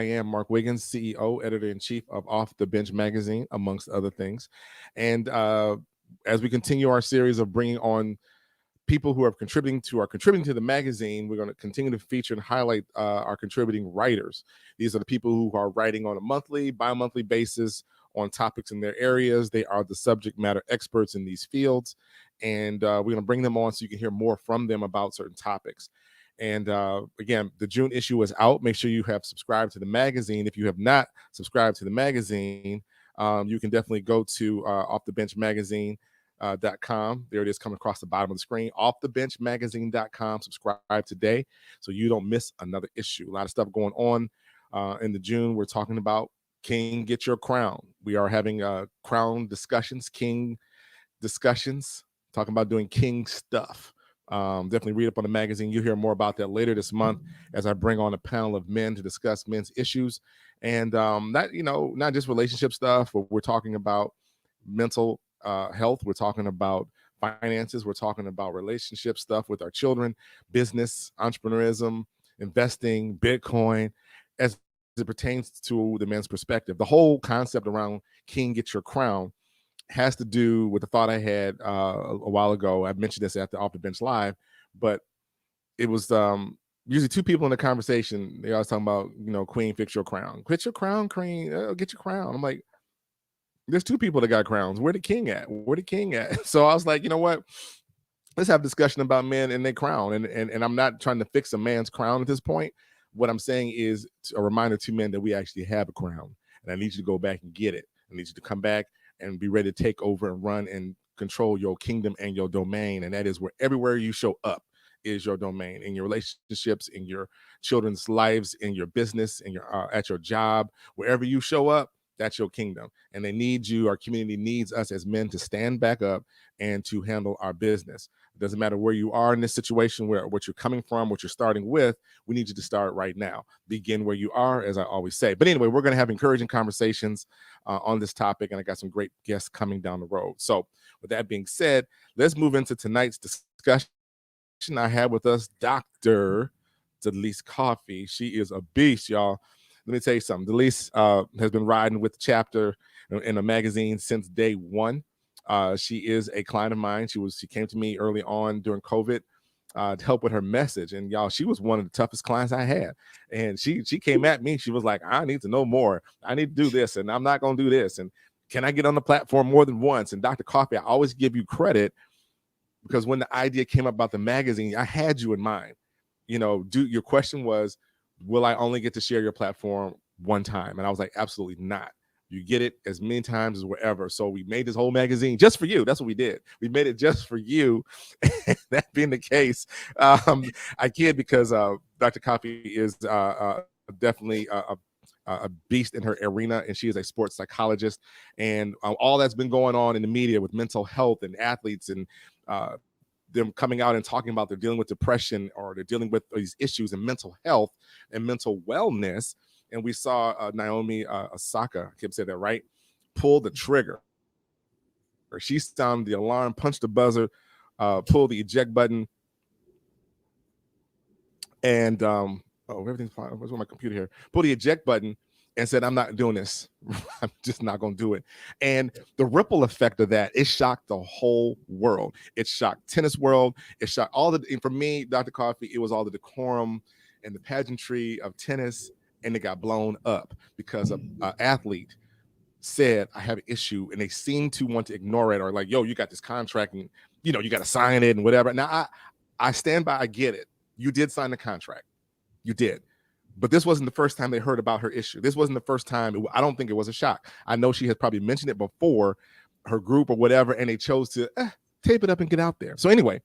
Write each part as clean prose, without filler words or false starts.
am Mark Wiggins, CEO, editor-in-chief of Off the Bench magazine, amongst other things. And as we continue our series of bringing on people who are contributing to the magazine, we're going to continue to feature and highlight our contributing writers. These are the people who are writing on a monthly, bi-monthly basis on topics in their areas. They are the subject matter experts in these fields, and we're going to bring them on so you can hear more from them about certain topics. And again, the June issue is out. Make sure you have subscribed to the magazine. If you have not subscribed to the magazine, you can definitely go to offthebenchmagazine.com. There it is, coming across the bottom of the screen. Offthebenchmagazine.com. Subscribe today so you don't miss another issue. A lot of stuff going on in the June. We're talking about King Get Your Crown. We are having crown discussions, king discussions, talking about doing king stuff. Definitely read up on the magazine. You'll hear more about that later this month as I bring on a panel of men to discuss men's issues, and not just relationship stuff, but we're talking about mental health. We're talking about finances. We're talking about relationship stuff with our children, business, entrepreneurism, investing, Bitcoin, as it pertains to the men's perspective. The whole concept around King Get Your Crown has to do with the thought I had a while ago. I mentioned this at the Off the Bench Live, but it was usually two people in the conversation. They always talking about, Queen, fix your crown. Get your crown, Queen. Get your crown. I'm like, there's two people that got crowns. Where the king at? Where the king at? So I was like, you know what? Let's have a discussion about men and their crown. And I'm not trying to fix a man's crown at this point. What I'm saying is a reminder to men that we actually have a crown. And I need you to go back and get it. I need you to come back and be ready to take over and run and control your kingdom and your domain. And that is where everywhere you show up is your domain, in your relationships, in your children's lives, in your business, in your at your job, wherever you show up, that's your kingdom. And they need you. Our community needs us as men to stand back up and to handle our business. It doesn't matter where you are in this situation, what you're coming from, what you're starting with. We need you to start right now. Begin where you are, as I always say. But anyway, we're going to have encouraging conversations on this topic, and I got some great guests coming down the road. So with that being said, let's move into tonight's discussion. I have with us Dr. Delise Coffee. She is a beast, y'all. Let me tell you something. Delise has been riding with the chapter in a magazine since day one. She is a client of mine. She came to me early on during COVID to help with her message. And y'all, she was one of the toughest clients I had. And she came at me. She was like, I need to know more. I need to do this, and I'm not going to do this. And can I get on the platform more than once? And Dr. Coffee, I always give you credit, because when the idea came up about the magazine, I had you in mind. Your question was, will I only get to share your platform one time? And I was like, absolutely not. You get it as many times as wherever. So we made this whole magazine just for you. That's what we did. We made it just for you. That being the case, I kid, because Dr. Coffee is definitely a beast in her arena, and she is a sports psychologist. And all that's been going on in the media with mental health and athletes, and them coming out and talking about they're dealing with depression, or they're dealing with these issues in mental health and mental wellness. And we saw Naomi Osaka, I can't say that right, pull the trigger. Or she sounded the alarm, punched the buzzer, pull the eject button, and everything's fine. What's on my computer here? Pull the eject button and said, I'm not doing this. I'm just not going to do it. And the ripple effect of that, it shocked the whole world. It shocked tennis world. It shocked and for me, Dr. Coffee, it was all the decorum and the pageantry of tennis, and it got blown up because an athlete said, I have an issue, and they seem to want to ignore it, or like, yo, you got this contract, and you got to sign it and whatever. Now, I stand by, I get it. You did sign the contract. You did. But this wasn't the first time they heard about her issue. This wasn't the first time. I don't think it was a shock. I know she has probably mentioned it before, her group or whatever, and they chose to tape it up and get out there. So anyway,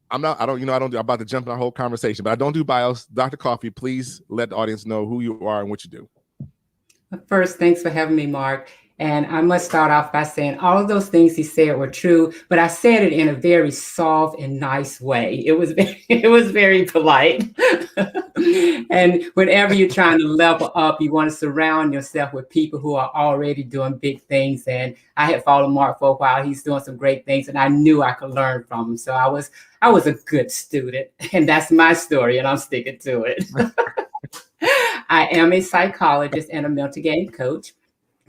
I'm about to jump in our whole conversation, but I don't do bios. Dr. Coffee, please let the audience know who you are and what you do. First, thanks for having me, Mark. And I must start off by saying all of those things he said were true, but I said it in a very soft and nice way. It was very polite. And whenever you're trying to level up, you want to surround yourself with people who are already doing big things. And I had followed Mark for a while. He's doing some great things, and I knew I could learn from him. So I was a good student, and that's my story, and I'm sticking to it. I am a psychologist and a mental game coach.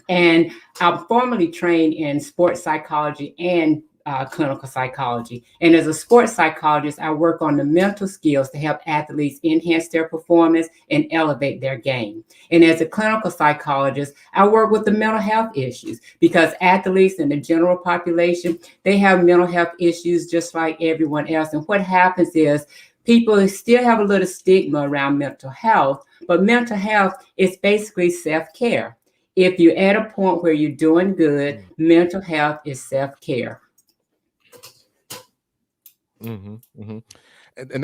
And I'm formally trained in sports psychology and clinical psychology. And as a sports psychologist, I work on the mental skills to help athletes enhance their performance and elevate their game. And as a clinical psychologist, I work with the mental health issues because athletes and the general population, they have mental health issues just like everyone else. And what happens is people still have a little stigma around mental health, but mental health is basically self-care. If you're at a point where you're doing good, mental health is self-care. And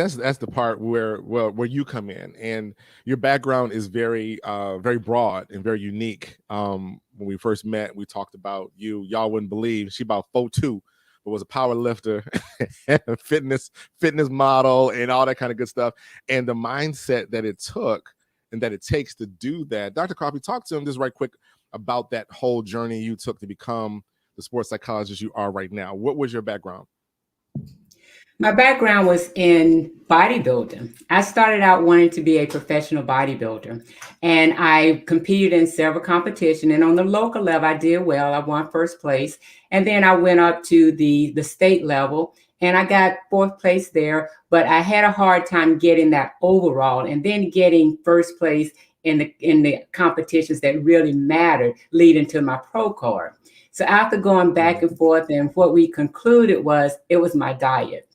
that's the part where you come in, and your background is very very broad and very unique. When we first met, we talked about you. Y'all wouldn't believe she about 4'2", but was a power lifter, fitness model, and all that kind of good stuff. And the mindset that it took and that it takes to do that. Dr. Coffey, talk to him just right quick about that whole journey you took to become the sports psychologist you are right now. What was your background? My background was in bodybuilding. I started out wanting to be a professional bodybuilder, and I competed in several competitions. And on the local level, I did well. I won first place. And then I went up to the state level, and I got fourth place there. But I had a hard time getting that overall, and then getting first place in the competitions that really mattered, leading to my pro card. So after going back and forth, and what we concluded was it was my diet.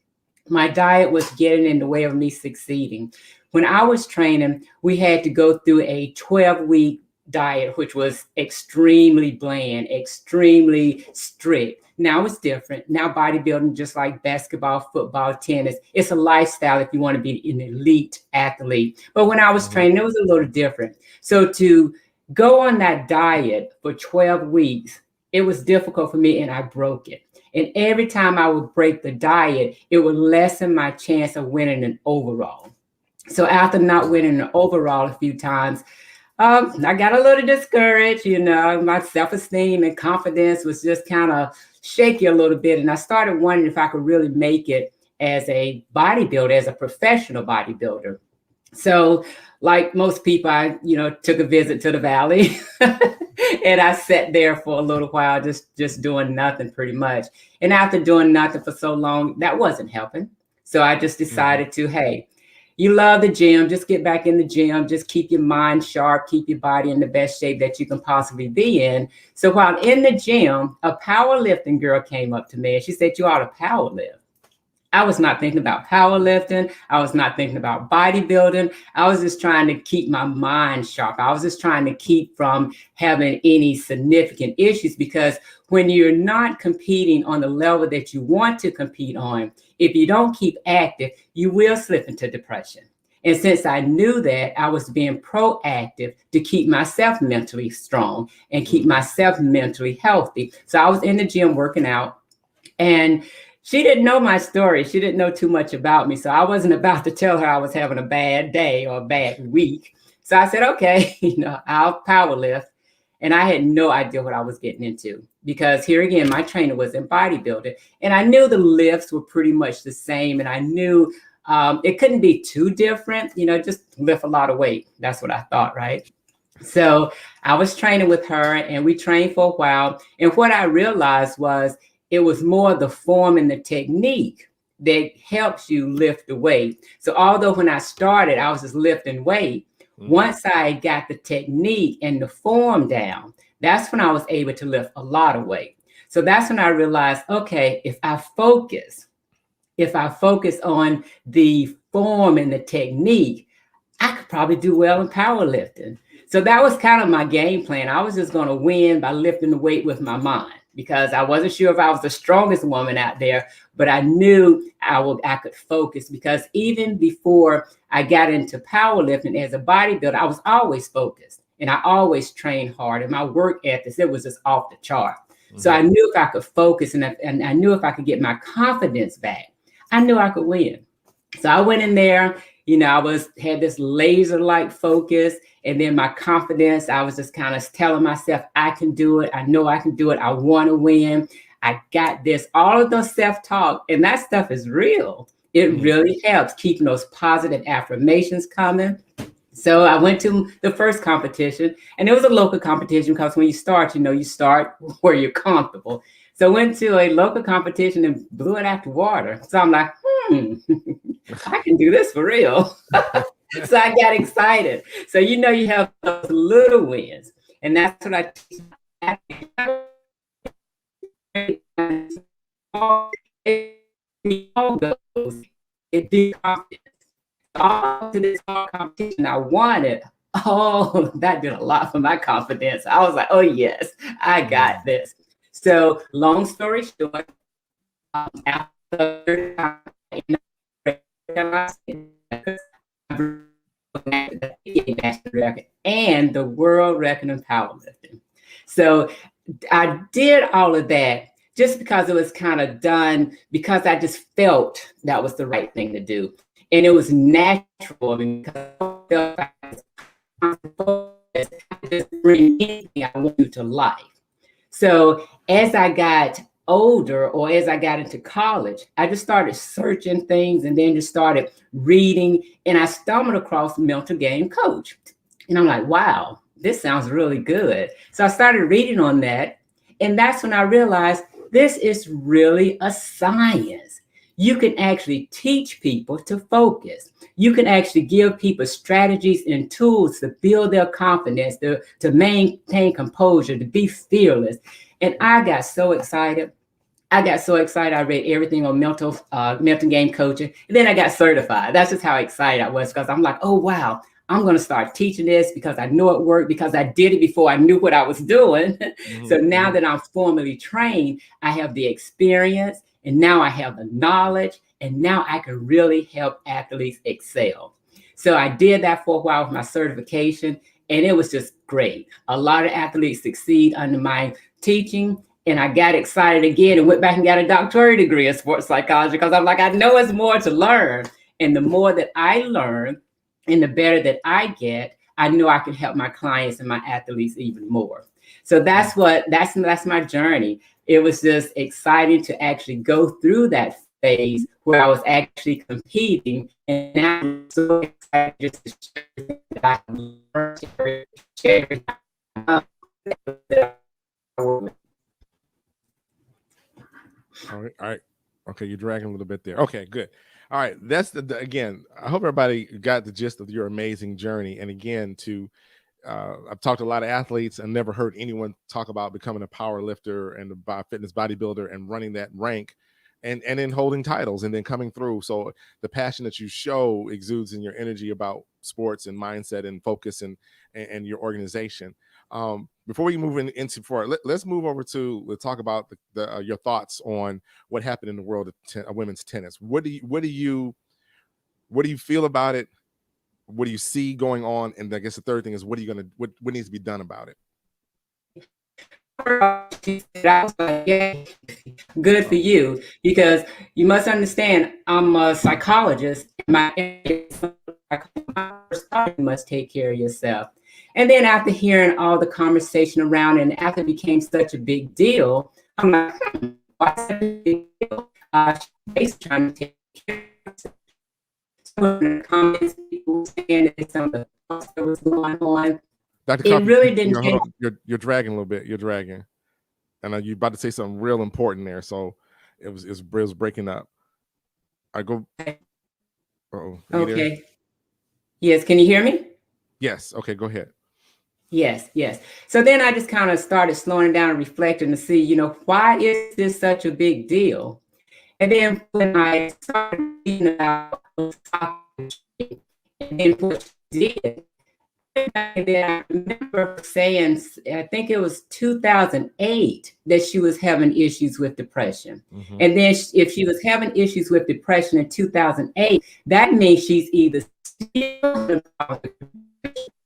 My diet was getting in the way of me succeeding. When I was training, we had to go through a 12-week diet, which was extremely bland, extremely strict. Now it's different. Now bodybuilding, just like basketball, football, tennis, it's a lifestyle if you want to be an elite athlete. But when I was training, it was a little different. So to go on that diet for 12 weeks, it was difficult for me, and I broke it. And every time I would break the diet, it would lessen my chance of winning an overall. So after not winning an overall a few times, I got a little discouraged. My self-esteem and confidence was just kind of shaky a little bit. And I started wondering if I could really make it as a bodybuilder, as a professional bodybuilder. So like most people, I, took a visit to the valley and I sat there for a little while, just doing nothing pretty much. And after doing nothing for so long, that wasn't helping. So I just decided to, hey, you love the gym, just get back in the gym, just keep your mind sharp, keep your body in the best shape that you can possibly be in. So while in the gym, a powerlifting girl came up to me and she said, you ought to power lift. I was not thinking about powerlifting. I was not thinking about bodybuilding. I was just trying to keep my mind sharp. I was just trying to keep from having any significant issues, because when you're not competing on the level that you want to compete on, if you don't keep active, you will slip into depression. And since I knew that, I was being proactive to keep myself mentally strong and keep myself mentally healthy. So I was in the gym working out, and she didn't know my story. She didn't know too much about me. So I wasn't about to tell her I was having a bad day or a bad week. So I said, okay, I'll power lift. And I had no idea what I was getting into, because here again, my trainer was in bodybuilding, and I knew the lifts were pretty much the same. And I knew it couldn't be too different, just lift a lot of weight. That's what I thought, right? So I was training with her, and we trained for a while. And what I realized was it was more the form and the technique that helps you lift the weight. So although when I started, I was just lifting weight, once I got the technique and the form down, that's when I was able to lift a lot of weight. So that's when I realized, okay, if I focus on the form and the technique, I could probably do well in powerlifting. So that was kind of my game plan. I was just going to win by lifting the weight with my mind, because I wasn't sure if I was the strongest woman out there, but I knew I could focus, because even before I got into powerlifting as a bodybuilder, I was always focused, and I always trained hard, and my work ethics, it was just off the chart. So I knew if I could focus and I knew if I could get my confidence back, I knew I could win. So I went in there, I had this laser-like focus, and then my confidence, I was just kind of telling myself, I can do it. I know I can do it. I want to win. I got this. All of those self-talk, and that stuff is real. It really helps keeping those positive affirmations coming. So I went to the first competition, and it was a local competition because when you start, you start where you're comfortable. So I went to a local competition and blew it out the water. So I'm like, I can do this for real. So I got excited. So you have those little wins, and that's what I teach. It did all to this competition. I won it. Oh, that did a lot for my confidence. I was like, oh yes, I got this. So long story short, after and the world record in powerlifting. So I did all of that just because it was kind of done because I just felt that was the right thing to do. And it was natural because I felt just bring anything I want you to life. So as I got older or as I got into college, I just started searching things and then just started reading, and I stumbled across Mental Game Coach. And I'm like, wow, this sounds really good. So I started reading on that, and that's when I realized this is really a science. You can actually teach people to focus. You can actually give people strategies and tools to build their confidence, to maintain composure, to be fearless. And I got so excited. I read everything on mental game coaching, and then I got certified. That's just how excited I was because I'm like, oh wow, I'm going to start teaching this because I know it worked because I did it before I knew what I was doing. So now that I'm formally trained, I have the experience, and now I have the knowledge, and now I can really help athletes excel. So I did that for a while with my certification, and it was just great. A lot of athletes succeed under my teaching. And I got excited again and went back and got a doctorate degree in sports psychology because I'm like, I know it's more to learn. And the more that I learn and the better that I get, I know I can help my clients and my athletes even more. So that's my journey. It was just exciting to actually go through that phase where I was actually competing. And now I'm so excited just to share that I learned, share. All right. Okay, you're dragging a little bit there. Okay, good. All right, that's again. I hope everybody got the gist of your amazing journey. And again, I've talked to a lot of athletes and never heard anyone talk about becoming a power lifter and a fitness bodybuilder and running that rank, and then holding titles and then coming through. So the passion that you show exudes in your energy about sports and mindset and focus and your organization. Before we move into let's move over to let's talk about your thoughts on what happened in the world of women's tennis. What do you feel about it? What do you see going on? And I guess the third thing is what needs to be done about it? Good for you, because you must understand I'm a psychologist. You must take care of yourself. And then after hearing all the conversation around, and after it became such a big deal, I'm like, what's a big deal? She's trying to take care of herself. So in the comments, people saying that some of the thoughts that was going on, it really didn't change. You're dragging a little bit. You're dragging. And you're about to say something real important there. So it was breaking up. I go. Okay. Yes. Can you hear me? Yes. Okay. Go ahead. Yes. So then I just kind of started slowing down and reflecting to see, why is this such a big deal? And then when I started reading about and then what she did, and then I remember saying, I think it was 2008, that she was having issues with depression. Mm-hmm. And then if she was having issues with depression in 2008, that means she's either still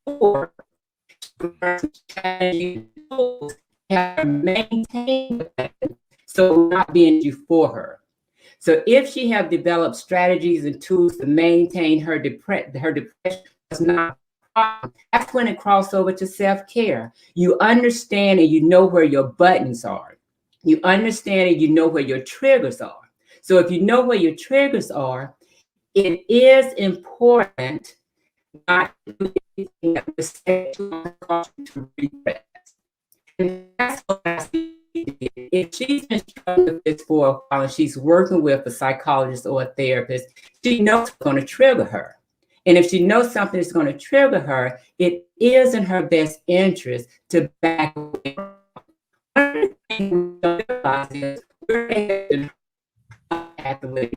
or maintain, so not being you for her. So if she have developed strategies and tools to maintain her depression, is not a problem. That's when it crosses over to self-care. You understand and you know where your buttons are. You understand and you know where your triggers are. So if you know where your triggers are, it is important not to do that was said to cause you to regress. And that's what I see. If she's been struggling with this for a while and she's working with a psychologist or a therapist, she knows it's going to trigger her. And if she knows something is going to trigger her, it is in her best interest to back away. One of the things we don't realize is we're athletes.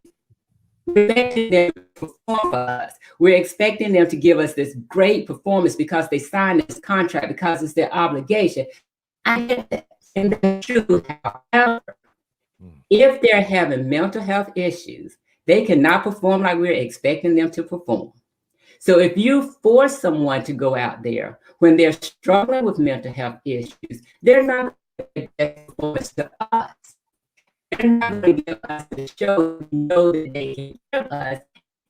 We're expecting them to perform for us. We're expecting them to give us this great performance because they signed this contract, because it's their obligation. I get that. And that's true. However, if they're having mental health issues, they cannot perform like we're expecting them to perform. So if you force someone to go out there when they're struggling with mental health issues, they're not going to get performance to us. They're not going to give us the show to know that they can give us.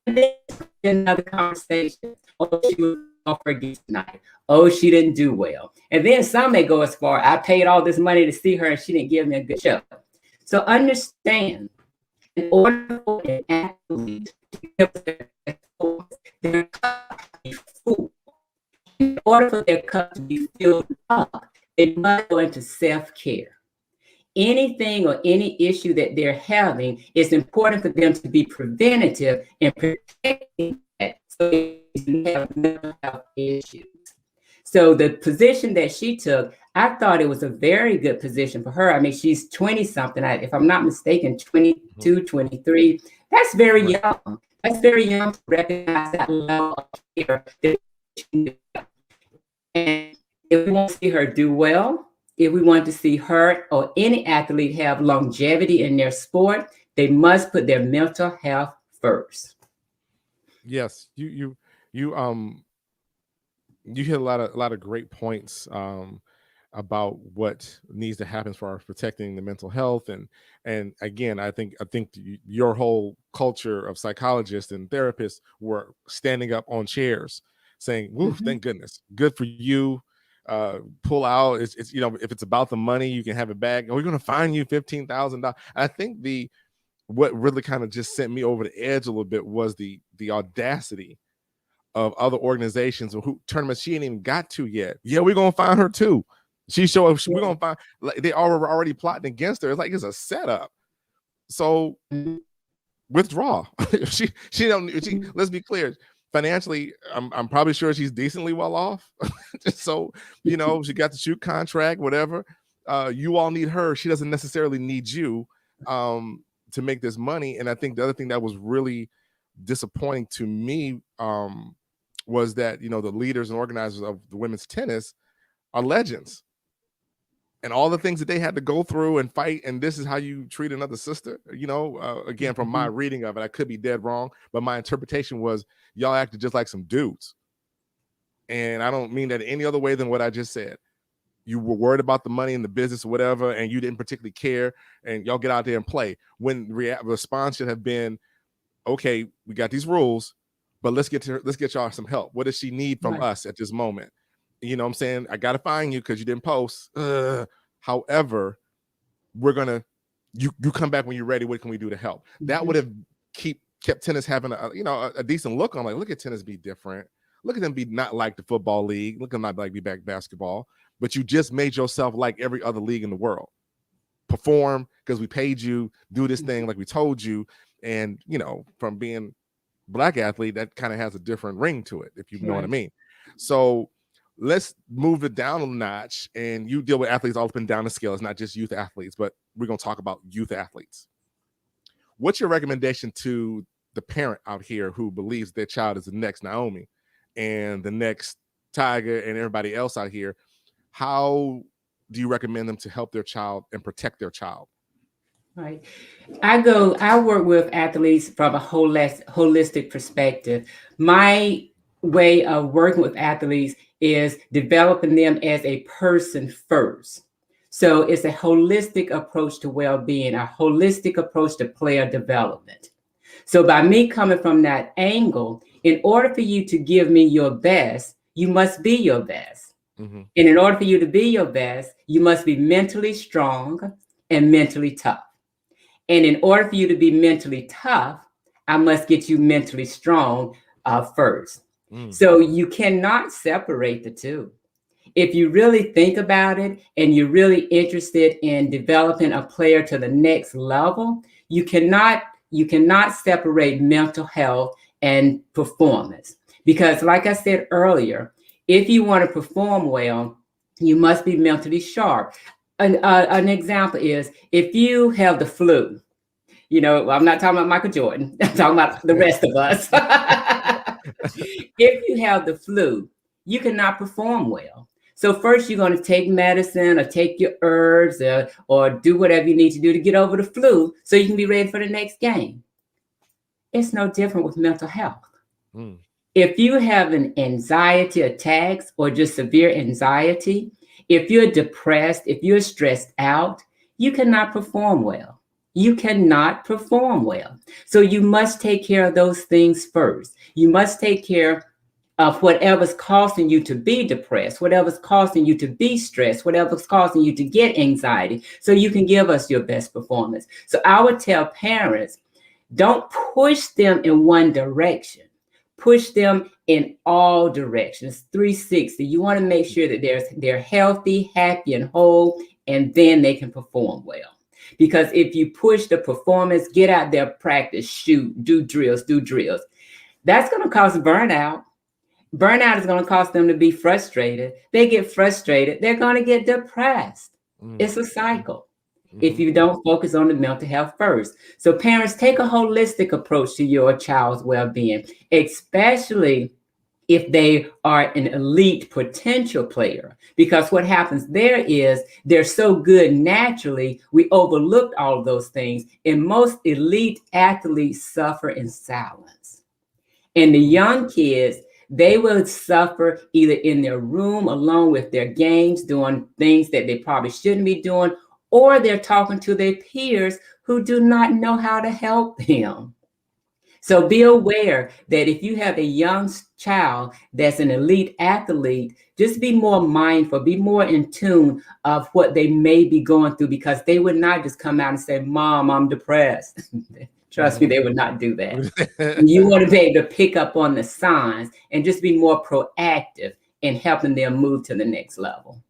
And then another conversation. Oh, she was off her geese tonight. Oh, she didn't do well. And then some may go as far, I paid all this money to see her and she didn't give me a good show. So understand, in order for an athlete to give their performance, their cup to be full. In order for their cup to be filled up, they must go into self-care. Anything or any issue that they're having, it's important for them to be preventative and protecting that so they don't have mental health issues. So the position that she took, I thought it was a very good position for her. I mean, she's 20 something, if I'm not mistaken, 22, 23. That's very young. That's very young to recognize that level of care. And if we want to see her do well, if we want to see her or any athlete have longevity in their sport, they must put their mental health first. Yes, you hit a lot of great points about what needs to happen for protecting the mental health, and again, I think your whole culture of psychologists and therapists were standing up on chairs saying, "Woo, thank goodness, good for you." Pull out. It's if it's about the money, you can have it back. And we're going to fine you $15,000. I think what really kind of just sent me over the edge a little bit was the audacity of other organizations or tournaments she ain't even got to yet. Yeah, we're gonna find her too. We're gonna find, like, they are already plotting against her. It's like it's a setup. So withdraw. she don't. Let's be clear. Financially, I'm probably sure she's decently well off. So she got the shoot contract, whatever. You all need her. She doesn't necessarily need you to make this money. And I think the other thing that was really disappointing to me was that the leaders and organizers of the women's tennis are legends, and all the things that they had to go through and fight, and this is how you treat another sister. Again, from my reading of it, I could be dead wrong, but my interpretation was y'all acted just like some dudes, and I don't mean that any other way than what I just said. You were worried about the money and the business or whatever, and you didn't particularly care, and y'all get out there and play, when response should have been, okay, we got these rules, but let's get y'all some help. What does she need from us at this moment? You know what I'm saying? I got to find you because you didn't post. However, we're going to, you come back when you're ready. What can we do to help? That would have kept tennis having a decent look on, like, look at tennis be different. Look at them be not like the football league. Look at them not like be back basketball. But you just made yourself like every other league in the world. Perform because we paid you, do this thing like we told you. And, from being Black athlete, that kind of has a different ring to it, if you know what I mean. So let's move it down a notch. And you deal with athletes all up and down the scale. It's not just youth athletes, but we're going to talk about youth athletes. What's your recommendation to the parent out here who believes their child is the next Naomi and the next Tiger and everybody else out here? How do you recommend them to help their child and protect their child? Right. I work with athletes from a holistic perspective. My way of working with athletes is developing them as a person first. So it's a holistic approach to well-being, a holistic approach to player development. So by me coming from that angle, in order for you to give me your best, you must be your best. And in order for you to be your best, you must be mentally strong and mentally tough. And in order for you to be mentally tough, I must get you mentally strong first. Mm. So you cannot separate the two. If you really think about it and you're really interested in developing a player to the next level, you cannot separate mental health and performance. Because like I said earlier, if you want to perform well, you must be mentally sharp. An example is if you have the flu, I'm not talking about Michael Jordan, I'm talking about the rest of us. If you have the flu, you cannot perform well. So first you're going to take medicine or take your herbs or do whatever you need to do to get over the flu so you can be ready for the next game. It's no different with mental health. Mm. If you have an anxiety attacks or just severe anxiety, if you're depressed, if you're stressed out, you cannot perform well. You cannot perform well. So you must take care of those things first. You must take care of whatever's causing you to be depressed, whatever's causing you to be stressed, whatever's causing you to get anxiety, so you can give us your best performance. So I would tell parents, don't push them in one direction. Push them in all directions, 360. You want to make sure that they're healthy, happy, and whole, and then they can perform well. Because if you push the performance, get out there, practice, shoot, do drills, that's going to cause burnout. Burnout is going to cause them to be frustrated. They get frustrated, they're going to get depressed. Mm. It's a cycle if Mhm. you don't focus on the mental health first. So parents, take a holistic approach to your child's well-being, especially if they are an elite potential player. Because what happens there is they're so good naturally, we overlooked all of those things. And most elite athletes suffer in silence. And the young kids, they will suffer either in their room alone with their games, doing things that they probably shouldn't be doing, or they're talking to their peers who do not know how to help them. So be aware that if you have a young child that's an elite athlete, just be more mindful, be more in tune of what they may be going through, because they would not just come out and say, Mom, I'm depressed. Trust me, Mhm. they would not do that. You want to be able to pick up on the signs and just be more proactive in helping them move to the next level.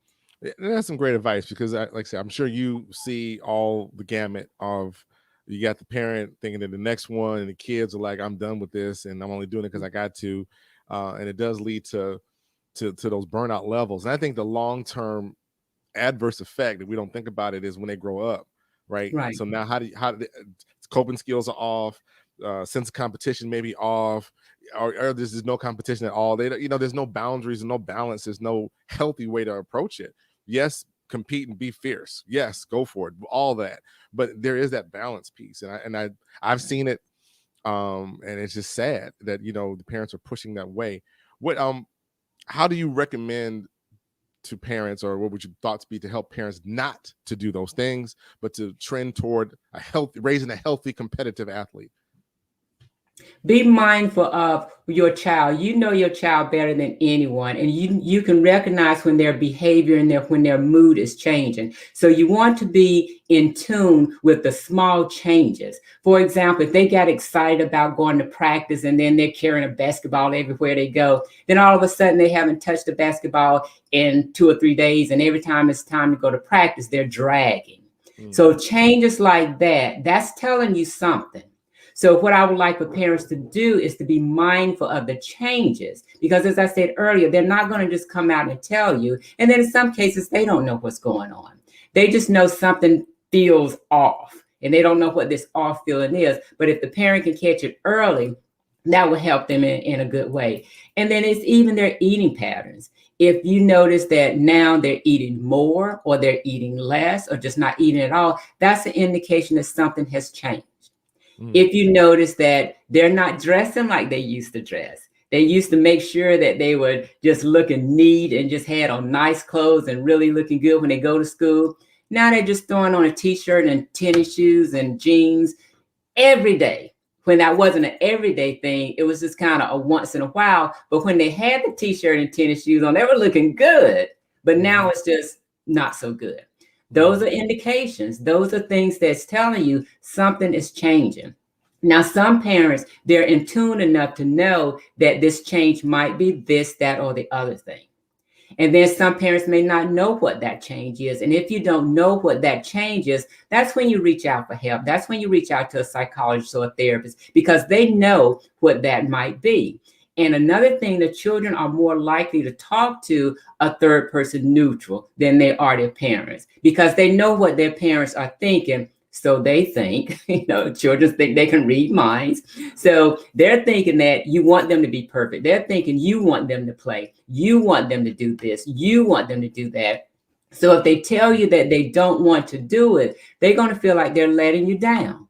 Yeah, that's some great advice because, like I said, I'm sure you see all the gamut of. You got the parent thinking that the next one, and the kids are like, "I'm done with this, and I'm only doing it because I got to," and it does lead to those burnout levels. And I think the long term adverse effect that we don't think about it is when they grow up, right? Right. So now coping skills are off, sense of competition may be off, or there's no competition at all. There's no boundaries and no balance. There's no healthy way to approach it. Yes, compete and be fierce. Yes, go for it. All that, but there is that balance piece, I've seen it, and it's just sad that the parents are pushing that way. What How do you recommend to parents, or what would your thoughts be to help parents not to do those things, but to trend toward raising a healthy competitive athlete? Be mindful of your child. You know your child better than anyone, and you can recognize when their behavior and when their mood is changing. So you want to be in tune with the small changes. For example, if they got excited about going to practice and then they're carrying a basketball everywhere they go, then all of a sudden they haven't touched the basketball in 2 or 3 days, and every time it's time to go to practice, they're dragging. Mm. So changes like that, that's telling you something. So what I would like for parents to do is to be mindful of the changes, because as I said earlier, they're not going to just come out and tell you. And then in some cases, they don't know what's going on. They just know something feels off, and they don't know what this off feeling is. But if the parent can catch it early, that will help them in a good way. And then it's even their eating patterns. If you notice that now they're eating more, or they're eating less, or just not eating at all, that's an indication that something has changed. Mm. If you notice that they're not dressing like they used to dress, they used to make sure that they were just looking neat and just had on nice clothes and really looking good when they go to school. Now they're just throwing on a t-shirt and tennis shoes and jeans every day. When that wasn't an everyday thing, it was just kind of a once in a while. But when they had the t-shirt and tennis shoes on, they were looking good. But now it's just not so good. Those are indications. Those are things that's telling you something is changing. Now, some parents, they're in tune enough to know that this change might be this, that, or the other thing. And then some parents may not know what that change is. And if you don't know what that change is, that's when you reach out for help. That's when you reach out to a psychologist or a therapist because they know what that might be. And another thing, the children are more likely to talk to a third person neutral than they are their parents because they know what their parents are thinking. So they think, children think they can read minds. So they're thinking that you want them to be perfect. They're thinking you want them to play. You want them to do this. You want them to do that. So if they tell you that they don't want to do it, they're going to feel like they're letting you down.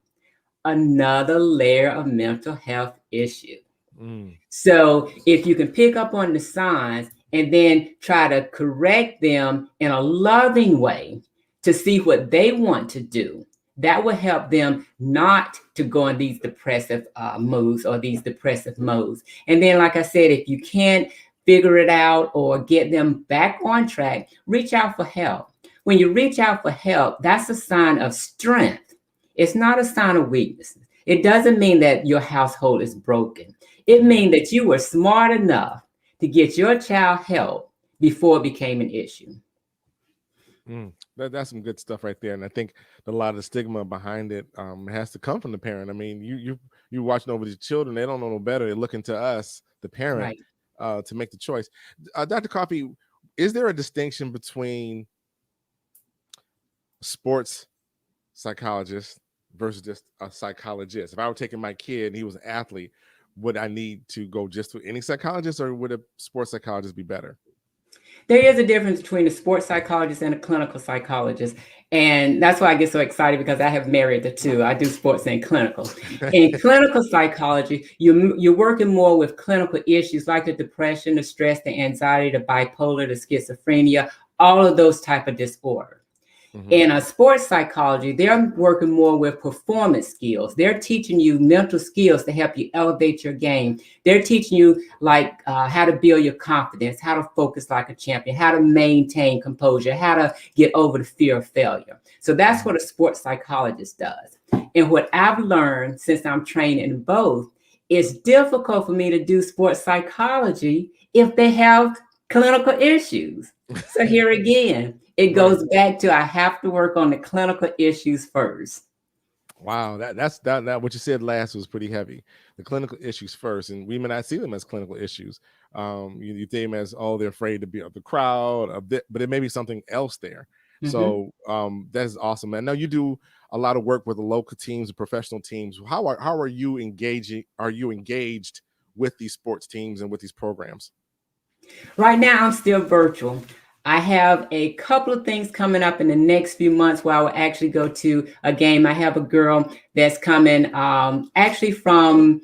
Another layer of mental health issue. Mm. So if you can pick up on the signs and then try to correct them in a loving way to see what they want to do, that will help them not to go in these depressive moods or these depressive modes. And then, like I said, if you can't figure it out or get them back on track, reach out for help. When you reach out for help, that's a sign of strength. It's not a sign of weakness. It doesn't mean that your household is broken. It means that you were smart enough to get your child help before it became an issue. That's some good stuff right there, and I think a lot of the stigma behind it has to come from the parent. I mean, you watching over these children; they don't know no better. They're looking to us, the parent, Right. to make the choice. Dr. Coffee, is there a distinction between sports psychologist versus just a psychologist? If I were taking my kid and he was an athlete, would I need to go just to any psychologist, or would a sports psychologist be better? There is a difference between a sports psychologist and a clinical psychologist. And that's why I get so excited because I have married the two. I do sports and clinical. In clinical psychology, you're working more with clinical issues like the depression, the stress, the anxiety, the bipolar, the schizophrenia, all of those type of disorders. In a sports psychology, they're working more with performance skills. They're teaching you mental skills to help you elevate your game. They're teaching you like how to build your confidence, how to focus like a champion, how to maintain composure, how to get over the fear of failure. So that's what a sports psychologist does. And what I've learned since I'm trained in both, it's difficult for me to do sports psychology if they have clinical issues. So here again, it Right. goes back to I have to work on the clinical issues first. Wow, that what you said last was pretty heavy. The clinical issues first, and we may not see them as clinical issues. You think them as, oh, they're afraid to be of the crowd, but it may be something else there. Mhm. So that is awesome. I know you do a lot of work with the local teams, and professional teams. How are you engaging? Are you engaged with these sports teams and with these programs? Right now, I'm still virtual. I have a couple of things coming up in the next few months where I will actually go to a game. I have a girl that's coming actually from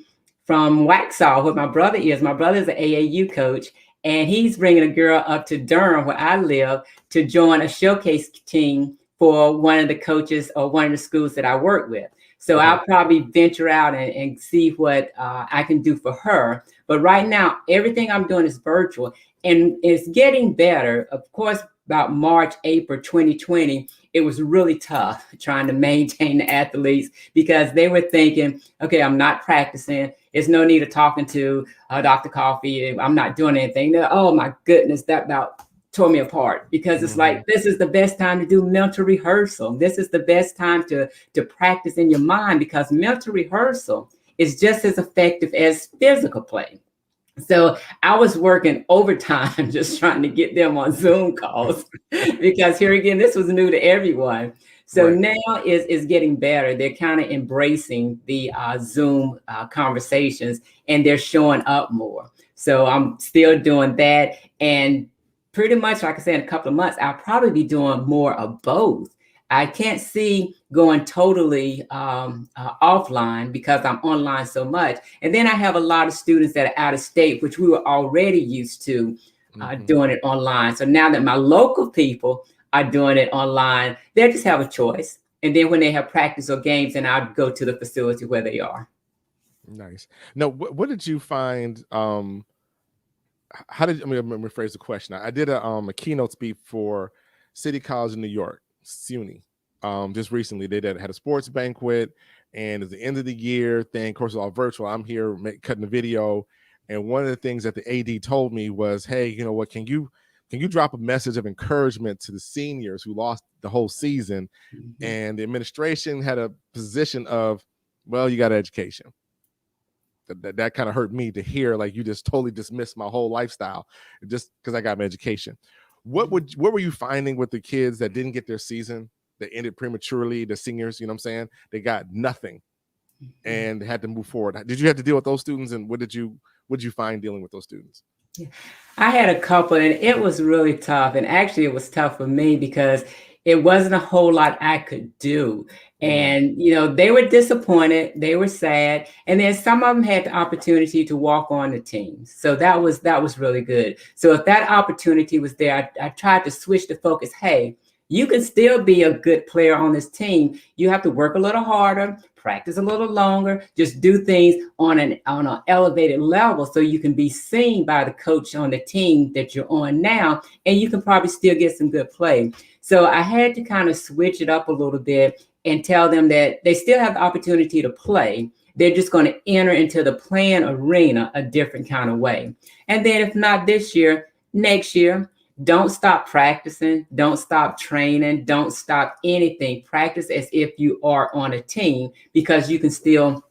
Waxhaw, where my brother is. My brother is an AAU coach, and he's bringing a girl up to Durham, where I live, to join a showcase team for one of the coaches or one of the schools that I work with. So Okay. I'll probably venture out and see what I can do for her. But right now, everything I'm doing is virtual. And it's getting better. Of course, about March, April 2020, it was really tough trying to maintain the athletes because they were thinking, okay, I'm not practicing. There's no need of talking to Dr. Coffee. I'm not doing anything. Oh my goodness, that about tore me apart because it's like, this is the best time to do mental rehearsal. This is the best time to practice in your mind because mental rehearsal is just as effective as physical play. So I was working overtime just trying to get them on Zoom calls because here again, this was new to everyone. So Right. now is getting better. They're kind of embracing the Zoom conversations and they're showing up more. So I'm still doing that. And pretty much, like I said, in a couple of months, I'll probably be doing more of both. I can't see going totally offline because I'm online so much. And then I have a lot of students that are out of state, which we were already used to doing it online. So now that my local people are doing it online, they just have a choice. And then when they have practice or games, then I'll go to the facility where they are. Nice. Now, what did you find? How did, let me rephrase the question. I did a keynote speak for City College in New York, SUNY. Just recently, they had a sports banquet, And at the end of the year thing, of course, it's all virtual. I'm here cutting the video. And one of the things that the AD told me was, hey, you know what, can you drop a message of encouragement to the seniors who lost the whole season? Mhm. And the administration had a position of, well, you got an education. That kind of hurt me to hear, like, you just totally dismissed my whole lifestyle just because I got my education. What were you finding with the kids that didn't get their season, that ended prematurely, the seniors, you know what I'm saying? They got nothing Mhm. and had to move forward. Did you have to deal with those students, and what did you find dealing with those students? Yeah. I had a couple, and it was really tough. And actually, it was tough for me because it wasn't a whole lot I could do. Mm, And, they were disappointed, they were sad. And then some of them had the opportunity to walk on the team. So that was really good. So if that opportunity was there, I tried to switch the focus. Hey, you can still be a good player on this team. You have to work a little harder, practice a little longer, just do things on an elevated level so you can be seen by the coach on the team that you're on now, and you can probably still get some good play. So I had to kind of switch it up a little bit and tell them that they still have the opportunity to play. They're just going to enter into the playing arena a different kind of way. And then if not this year, next year, don't stop practicing, don't stop training, don't stop anything. Practice as if you are on a team, because you can still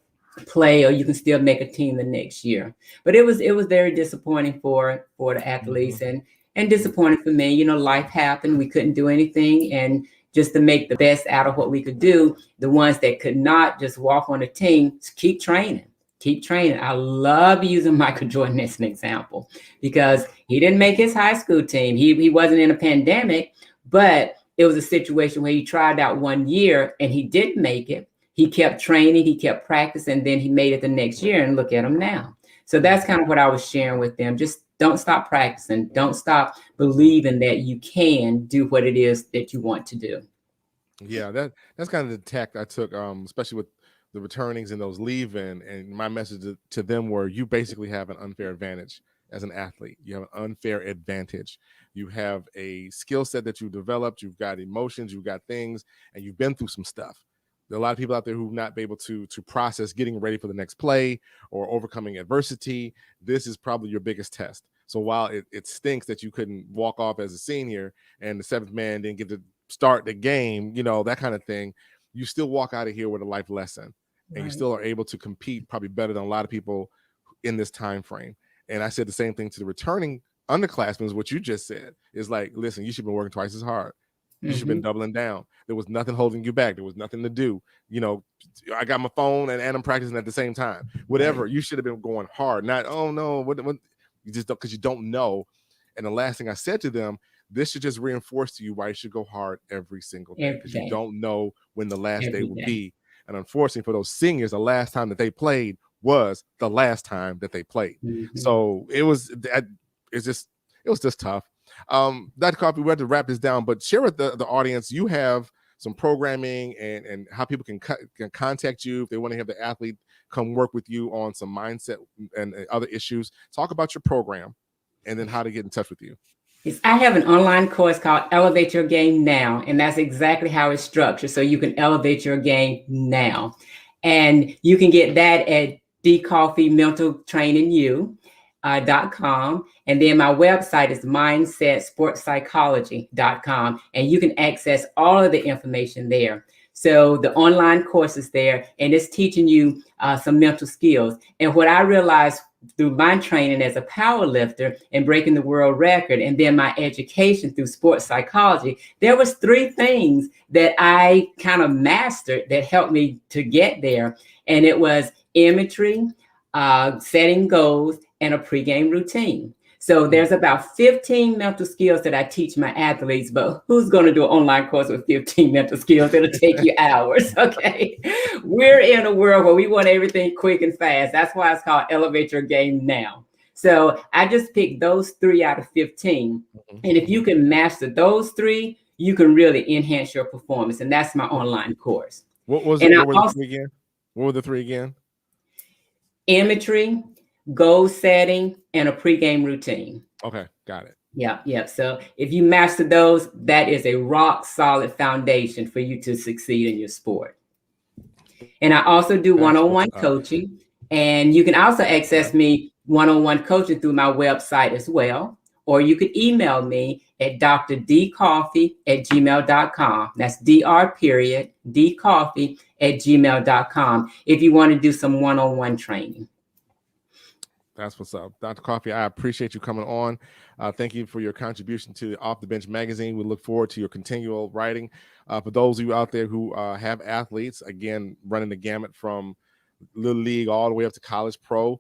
play or you can still make a team the next year. But it was very disappointing for the mhm, athletes, and disappointing for me. Life happened. We couldn't do anything, and just to make the best out of what we could do, the ones that could not just walk on the team, keep training. Keep training. I love using Michael Jordan as an example because he didn't make his high school team. He wasn't in a pandemic, but it was a situation where he tried out 1 year and he didn't make it. He kept training, he kept practicing, then he made it the next year, and look at him now. So that's mhm. kind of what I was sharing with them. Just don't stop practicing. Don't stop believing that you can do what it is that you want to do. Yeah, that's kind of the tack I took, especially with the returnings and those leaving. And my message to them were, you basically have an unfair advantage as an athlete. You have an unfair advantage. You have a skill set that you developed. You've got emotions. You've got things, and you've been through some stuff. There are a lot of people out there who've not been able to process getting ready for the next play or overcoming adversity. This is probably your biggest test. So while it stinks that you couldn't walk off as a senior and the seventh man didn't get to start the game, that kind of thing, you still walk out of here with a life lesson, and you Right. still are able to compete probably better than a lot of people in this time frame. And I said the same thing to the returning underclassmen, is what you just said. Is like, listen, you should have been working twice as hard. You should have been Hmm. doubling down. There was nothing holding you back. There was nothing to do. You know, I got my phone and I'm practicing at the same time. Right. Whatever. You should have been going hard. Not, oh no, what you just don't, because you don't know. And the last thing I said to them, this should just reinforce to you why you should go hard every single day, Every because you day. don't know when the last day Every will day. be. And unfortunately for those seniors, the last time that they played was the last time that they played. Hmm. So it was just tough. Dr. Coffee, we have to wrap this down, but share with the audience, you have some programming and how people can contact you if they want to have the athlete come work with you on some mindset and other issues. Talk about your program and then how to get in touch with you. Yes, I have an online course called Elevate Your Game Now, and that's exactly how it's structured. So you can elevate your game now. And you can get that at dcoffeementaltrainingu.com. And then my website is mindsetsportspsychology.com. And you can access all of the information there. So the online course is there, and it's teaching you some mental skills. And what I realized through my training as a power lifter and breaking the world record, and then my education through sports psychology, there was three things that I kind of mastered that helped me to get there. And it was imagery, setting goals, and a pregame routine. So Mm. there's about 15 mental skills that I teach my athletes, but who's going to do an online course with 15 mental skills? It'll take you hours. Okay. We're in a world where we want everything quick and fast. That's why it's called Elevate Your Game Now. So I just picked those three out of 15. Mhm, And if you mhm. can master those three, you can really enhance your performance. And that's my online course. What was it? And I What were the also three again? What were the three again? imagery, goal setting, and a pregame routine. Okay, got it. Yeah, yeah. So if you master those, that is a rock solid foundation for you to succeed in your sport. And I also do That's what's one-on-one up. coaching. And you can also Okay. access me one-on-one coaching through my website as well. Or you could email me at drdcoffee@gmail.com. That's dr.dcoffee@gmail.com if you want to do some one-on-one training. That's what's up. Dr. Coffee, I appreciate you coming on. Thank you for your contribution to Off the Bench magazine. We look forward to your continual writing. For those of you out there who have athletes, again, running the gamut from little league all the way up to college pro,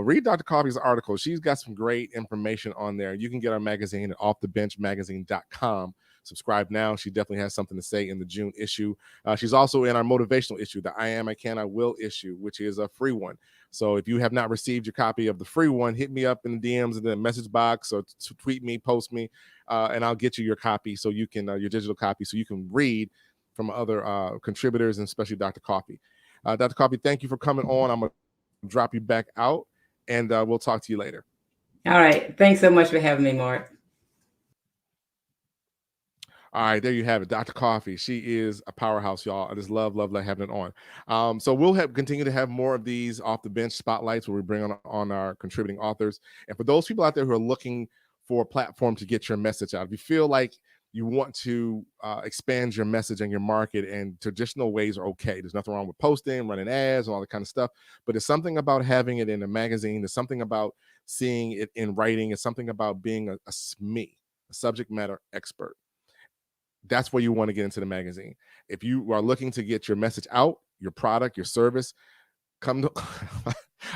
read Dr. Coffee's article. She's got some great information on there. You can get our magazine at offthebenchmagazine.com. Subscribe now. She definitely has something to say in the June issue. She's also in our motivational issue, the I Am, I Can, I Will issue, which is a free one. So if you have not received your copy of the free one, hit me up in the DMs in the message box or tweet me, post me, and I'll get you your copy so you can, your digital copy, so you can read from other contributors and especially Dr. Coffee. Dr. Coffee, thank you for coming on. I'm going to drop you back out and we'll talk to you later. All right. Thanks so much for having me, Mark. All right, there you have it, Dr. Coffee. She is a powerhouse, y'all. I just love having it on. So we'll continue to have more of these off the bench spotlights where we bring on our contributing authors. And for those people out there who are looking for a platform to get your message out, if you feel like you want to expand your message and your market, and traditional ways are okay. There's nothing wrong with posting, running ads, and all that kind of stuff. But there's something about having it in a magazine. There's something about seeing it in writing. It's something about being a SME, a subject matter expert. That's where you want to get into the magazine. If you are looking to get your message out, your product, your service, come to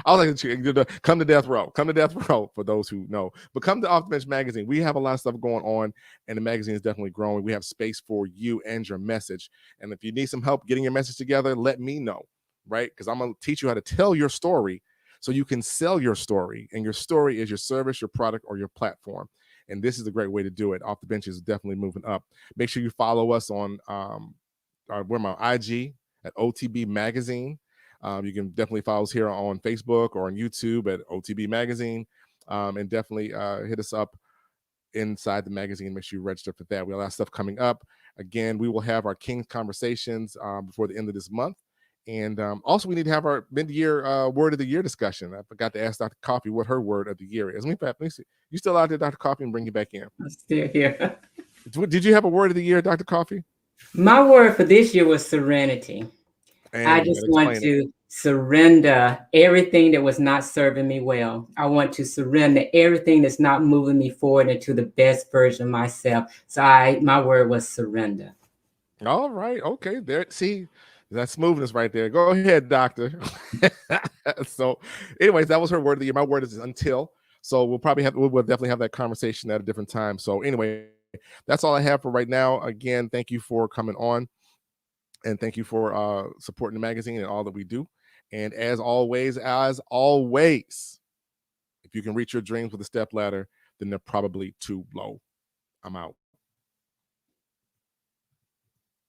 I was like, come to Death Row. Come to Death Row for those who know. But come to Off the Bench magazine. We have a lot of stuff going on, and the magazine is definitely growing. We have space for you and your message. And if you need some help getting your message together, let me know, right? Because I'm going to teach you how to tell your story so you can sell your story. And your story is your service, your product, or your platform. And this is a great way to do it. Off the Bench is definitely moving up. Make sure you follow us on we're my IG at OTB Magazine. You can definitely follow us here on Facebook or on YouTube at OTB Magazine. And definitely hit us up inside the magazine. Make sure you register for that. We have a lot of stuff coming up. Again, we will have our King's Conversations before the end of this month. And also, we need to have our mid-year word of the year discussion. I forgot to ask Dr. Coffee what her word of the year is. Let me see. You still out there, Dr. Coffee, and bring you back in. I'm still here. Did you have a word of the year, Dr. Coffee? My word for this year was serenity. And I you just got to want explain it. to surrender everything that was not serving me well. I want to surrender everything that's not moving me forward into the best version of myself. So my word was surrender. All right. Okay. There. See, that smoothness right there. Go ahead, doctor. So, anyways, that was her word of the year. My word is until. So we'll definitely have that conversation at a different time. So anyway, that's all I have for right now. Again, thank you for coming on, and thank you for supporting the magazine and all that we do. And as always, if you can reach your dreams with a step ladder, then they're probably too low. I'm out.